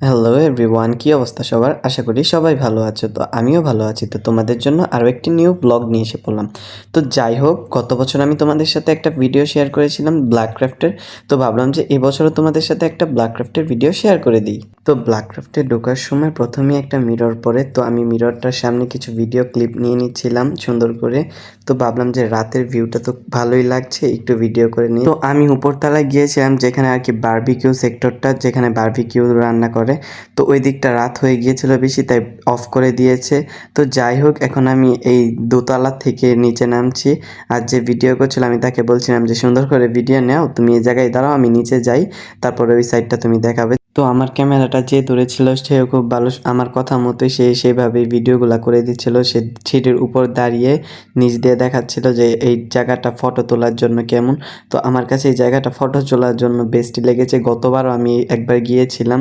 Hello everyone, কি অবস্থা সবার? আশা করি সবাই ভালো আছো। তো আমিও ভালো আছি। তো তোমাদের জন্য আরও একটি নিউ ব্লগ নিয়ে এসে পড়লাম। তো যাই হোক, গত বছর আমি তোমাদের সাথে একটা ভিডিও শেয়ার করেছিলাম ব্ল্যাক ক্রাফটের। তো ভাবলাম যে এবছরও তোমাদের সাথে একটা ব্ল্যাক ক্রাফটের ভিডিও শেয়ার করে দিই। তো ব্ল্যাক ক্রাফটে ঢোকার সময় প্রথমেই একটা মিরর পড়ে, তো আমি মিররটার সামনে কিছু ভিডিও ক্লিপ নিয়ে নিচ্ছিলাম সুন্দর করে। তো ভাবলাম যে রাতের ভিউটা তো ভালোই লাগছে, একটু ভিডিও করে নিই। তো আমি উপরতলায় গিয়েছিলাম, যেখানে আর কি বারবিকিউ সেক্টরটা, যেখানে বারবিকিউ রান্না করে। তো ওই দিকটা রাত হয়ে গিয়েছিল বেশি, তাই অফ করে দিয়েছে। তো যাই হোক, এখন আমি এই দোতলা থেকে নিচে নামছি। আর যে ভিডিও করছিল আমি তাকে বলছিলাম যে সুন্দর করে ভিডিও নাও, তুমি এই জায়গায় দাঁড়াও, আমি নিচে যাই, তারপরে ওই সাইডটা তুমি দেখাবে। তো আমার ক্যামেরাটা যে দূরে ছিল সেও খুব ভালো, আমার কথা মতোই সে সেভাবে ভিডিওগুলো করে দিচ্ছিল। সে সিটের উপর দাঁড়িয়ে নিচ দিয়ে দেখাচ্ছিল যে এই জায়গাটা ফটো তোলার জন্য কেমন। তো আমার কাছে এই জায়গাটা ফটো তোলার জন্য বেস্টই লেগেছে। গতবারও আমি একবার গিয়েছিলাম।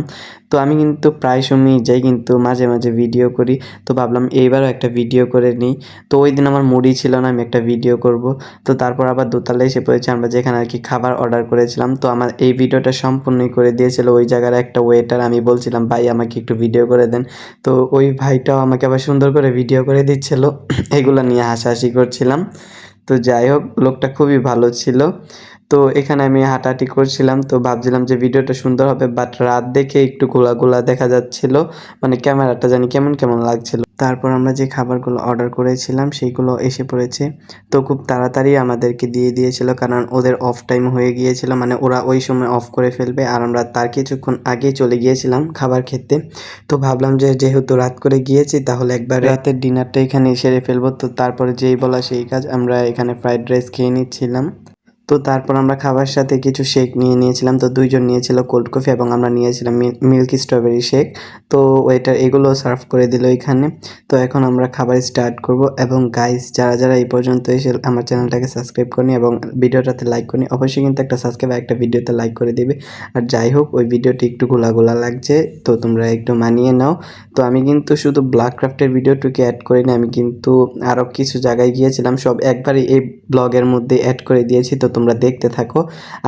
তো আমি কিন্তু প্রায় সময়ই যাই, কিন্তু মাঝে মাঝে ভিডিও করি। তো ভাবলাম এইবারও একটা ভিডিও করে নিই। তো ওই দিন আমার মুডই ছিল না আমি একটা ভিডিও করব। তো তারপর আবার দোতলায় এসে পড়েছি আমরা, যেখানে আর কি খাবার অর্ডার করেছিলাম। তো আমার এই ভিডিওটা সম্পূর্ণই করে দিয়েছিল ওই জায়গার একটা ওয়েটার। আমি বলছিলাম ভাই আমাকে একটু ভিডিও করে দেন। তো ওই ভাইটাও আমাকে আবার সুন্দর করে ভিডিও করে দিচ্ছিল। এগুলো নিয়ে হাসাহাসি করছিলাম। তো যাই হোক, লোকটা খুবই ভালো ছিল। তো এখানে আমি হাঁটাহাঁটি করছিলাম, তো ভাবছিলাম যে ভিডিওটা সুন্দর হবে, বাট রাত দেখে একটু গোলা গোলা দেখা যাচ্ছিল, মানে ক্যামেরাটা জানি কেমন কেমন লাগছিল। তারপর আমরা যে খাবারগুলো অর্ডার করেছিলাম সেইগুলো এসে পড়েছে। তো খুব তাড়াতাড়ি আমাদেরকে দিয়ে দিয়েছিল, কারণ ওদের অফ টাইম হয়ে গিয়েছিল, মানে ওরা ওই সময় অফ করে ফেলবে। আর আমরা তার কিছুক্ষণ আগেই চলে গিয়েছিলাম খাবার খেতে। তো ভাবলাম যে যেহেতু রাত করে গিয়েছি, তাহলে একবার রাতের ডিনারটা এখানে সেরে ফেলবো। তো তারপরে যেই বলা সেই কাজ, আমরা এখানে ফ্রাইড রাইস খেয়ে নিচ্ছিলাম। তো তারপর আমরা খাবার সাথে কিছু শেক নিয়ে নিয়েছিলাম। তো দুইজন নিয়েছিল কোল্ড কফি এবং আমরা নিয়েছিলাম মিল্ক স্ট্রবেরি শেক। তো ওয়েটার এগুলো সার্ভ করে দিল এখানে। তো এখন আমরা খাবার স্টার্ট করব। এবং গাইস, যারা যারা এই পর্যন্ত এসে আমার চ্যানেলটাকে সাবস্ক্রাইব করনি এবং ভিডিওটাতে লাইক করনি, অবশ্যই কিন্তু একটা সাবস্ক্রাইব আর একটা ভিডিওতে লাইক করে দিবে। আর যাই হোক, ওই ভিডিওটি একটু গোলা গোলা লাগছে, তো তোমরা একটু মানিয়ে নাও। তো আমি কিন্তু শুধু ব্ল্যাক ক্রাফটের ভিডিওটুকু অ্যাড করিনি, আমি কিন্তু আরও কিছু জায়গায় গিয়েছিলাম, সব একবারই এই ব্লগের মধ্যে অ্যাড করে দিয়েছি। তো তোমরা দেখতে থাকো,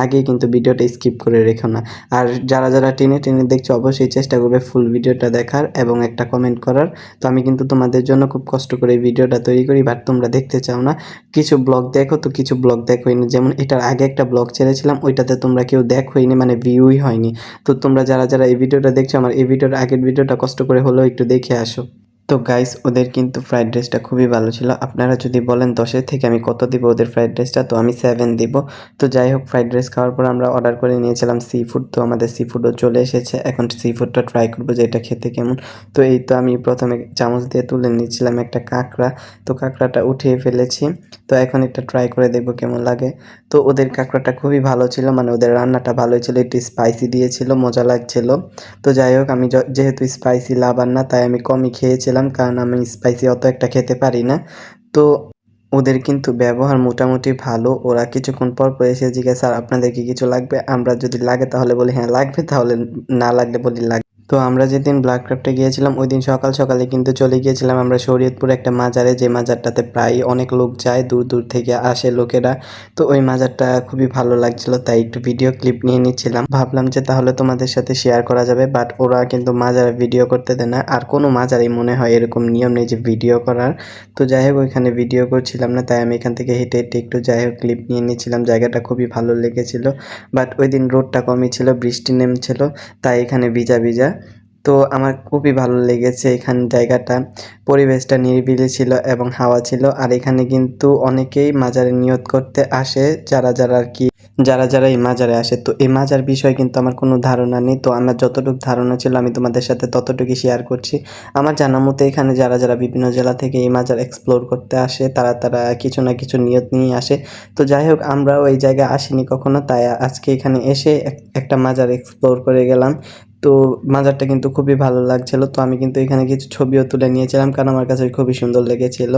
আগেই কিন্তু ভিডিওটা স্কিপ করে রেখো না। আর যারা যারা টেনে টেনে দেখছো, অবশ্যই চেষ্টা করবে ফুল ভিডিওটা দেখার এবং একটা কমেন্ট করার। তো আমি কিন্তু তোমাদের জন্য খুব কষ্ট করে এই ভিডিওটা তৈরি করি, বাট তোমরা দেখতে চাও না। কিছু ব্লগ দেখো, তো কিছু ব্লগ দেখোইনি। যেমন এটার আগে একটা ব্লগ ছেড়েছিলাম, ওইটাতে তোমরা কেউ দেখোইনি, মানে ভিউই হয়নি। তো তোমরা যারা যারা এই ভিডিওটা দেখছো, আমার এই ভিডিওর আগের ভিডিওটা কষ্ট করে হলেও একটু দেখে আসো। তো গাইস, ওদের কিন্তু ফ্রাইড রাইসটা খুবই ভালো ছিল। আপনারা যদি বলেন 10-এর থেকে আমি কত দিব ওদের ফ্রাইড রাইসটা, তো আমি 7 দিব। তো যাই হোক, ফ্রাইড রাইস খাওয়ার পর আমরা অর্ডার করে নিয়েছিলাম সি ফুড। তো আমাদের সি ফুডও চলে এসেছে, এখন সি ফুডটা ট্রাই করবো যে এটা খেতে কেমন। তো এই তো আমি প্রথমে চামচ দিয়ে তুলে নিচ্ছিলাম একটা কাঁকড়া। তো কাঁকড়াটা উঠিয়ে ফেলেছি। তো এখন এটা ট্রাই করে দেখবো কেমন লাগে। তো ওদের কাঁকড়াটা খুবই ভালো ছিল, মানে ওদের রান্নাটা ভালোই ছিল, একটু স্পাইসি দিয়েছিল, মজা লাগছিল। তো যাই হোক, আমি যেহেতু স্পাইসি লাভার না, তাই আমি কমই খেয়েছিলাম, কারণ আমি স্পাইসি অত একটা খেতে পারি না। তো ওদের কিন্তু ব্যবহার মোটামুটি ভালো। ওরা কিছুক্ষণ পর পর এসে জিজ্ঞাসা, স্যার আপনাদের কি কিছু লাগবে? আমরা যদি লাগে তাহলে বলি হ্যাঁ লাগবে, তাহলে না লাগলে বলি লাগবে। তো আমরা যেদিন ব্ল্যাক ক্রাফটে গিয়েছিলাম, ওই দিন সকাল সকালে কিন্তু চলে গিয়েছিলাম আমরা শরীয়তপুর একটা মাজারে, যে মাজারটাতে প্রায় অনেক লোক যায়, দূর দূর থেকে আসে লোকেরা। তো ওই মাজারটা খুবই ভালো লাগছিল, তাই একটু ভিডিও ক্লিপ নিয়ে নিচ্ছিলাম। ভাবলাম যে তাহলে তোমাদের সাথে শেয়ার করা যাবে, বাট ওরা কিন্তু মাজারে ভিডিও করতে দেয় না। আর কোনো মাজারেই মনে হয় এরকম নিয়ম নেই যে ভিডিও করার। তো যাই হোক, ওইখানে ভিডিও করছিলাম না, তাই আমি এখান থেকে হেঁটে হেঁটে একটু যাই হোক ক্লিপ নিয়ে নিচ্ছিলাম। জায়গাটা খুবই ভালো লেগেছিল, বাট ওই দিন রোদটা কমই ছিল, বৃষ্টি নেমেছিল, তাই এখানে ভিজা ভিজা। তো আমার খুবই ভালো লেগেছে এখান জায়গাটা, পরিবেশটা নিরিবিলি ছিল এবং হাওয়া ছিল। আর এখানে কিন্তু অনেকেই মাজারে নিয়ত করতে আসে, যারা যারা আর কি যারা যারা এই মাজারে আসে। তো এই মাজার বিষয়ে কিন্তু আমার কোনো ধারণা নেই, তো আমার যতটুকু ধারণা ছিল আমি তোমাদের সাথে ততটুকুই শেয়ার করছি। আমার জানা মতে এখানে যারা যারা বিভিন্ন জেলা থেকে এই মাজার এক্সপ্লোর করতে আসে, তারা তারা কিছু না কিছু নিয়ত নিয়ে আসে। তো যাই হোক, আমরাও এই জায়গায় আসিনি কখনো, তাই আজকে এখানে এসে একটা মাজার এক্সপ্লোর করে গেলাম। তো মাজারটা কিন্তু খুবই ভালো লাগছিল। তো আমি কিন্তু এখানে কিছু ছবিও তুলে নিয়েছিলাম, কারণ আমার কাছে খুবই সুন্দর লেগেছিল।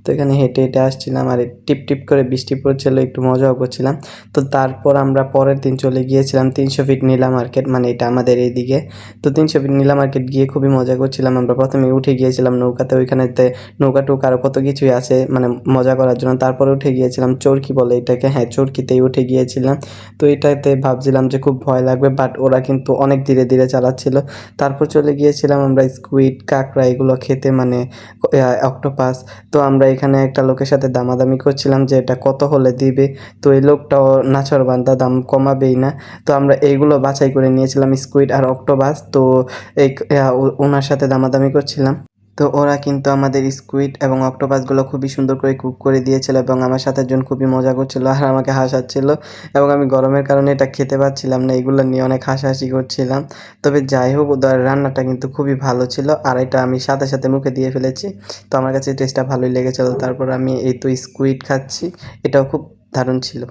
তো এখানে হেঁটে হেঁটে আসছিলাম, আর টিপ টিপ করে বৃষ্টি পড়ছিল, একটু মজাও করছিলাম। তো তারপর আমরা পরের দিন চলে গিয়েছিলাম 300 ফিট নীলা মার্কেট, মানে এটা আমাদের এইদিকে। তো 300 ফিট নীলা মার্কেট গিয়ে খুবই মজা করছিলাম। আমরা প্রথমে উঠে গিয়েছিলাম নৌকাতে, ওইখানেতে নৌকা টৌকা আরও কত কিছুই আছে মানে মজা করার জন্য। তারপরে উঠে গিয়েছিলাম চরকি বলে এটাকে, হ্যাঁ চরকিতেই উঠে গিয়েছিলাম। তো এটাতে ভাবছিলাম যে খুব ভয় লাগবে, বাট ওরা কিন্তু অনেক ধীরে ধীরে চালাচ্ছিল। তারপর চলে গিয়েছিলাম আমরা স্কুইড, কাঁকড়া এগুলো খেতে, মানে অক্টোপাস। তো আমরা এখানে একটা লোকের সাথে দামাদামি করছিলাম যে এটা কত হলে দিবে। তো এই লোকটাও নাছোড়বান্দা, দাম কমাবেই না। তো আমরা এইগুলো বাছাই করে নিয়েছিলাম, স্কুইড আর অক্টোপাস। তো এই ওনার সাথে দামাদামি করছিলাম। তো ওরা কিন্তু আমাদের স্কুইড এবং অক্টোপাসগুলো খুবই সুন্দর করে কুক করে দিয়েছিল এবং আমার সাথে একজন খুবই মজা করছিল আর আমাকে হাসাচ্ছিল, এবং আমি গরমের কারণে এটা খেতে পারছিলাম না, এগুলো নিয়ে অনেক হাসাহাসি করছিলাম। তবে যাই হোক, ওদের রান্নাটা কিন্তু খুবই ভালো ছিল আর এটা আমি সাথে সাথে মুখে দিয়ে ফেলেছি। তো আমার কাছে টেস্টটা ভালোই লেগেছিল। তারপর আমি এই তো স্কুইড খাচ্ছি, এটাও খুব দারুণ ছিল।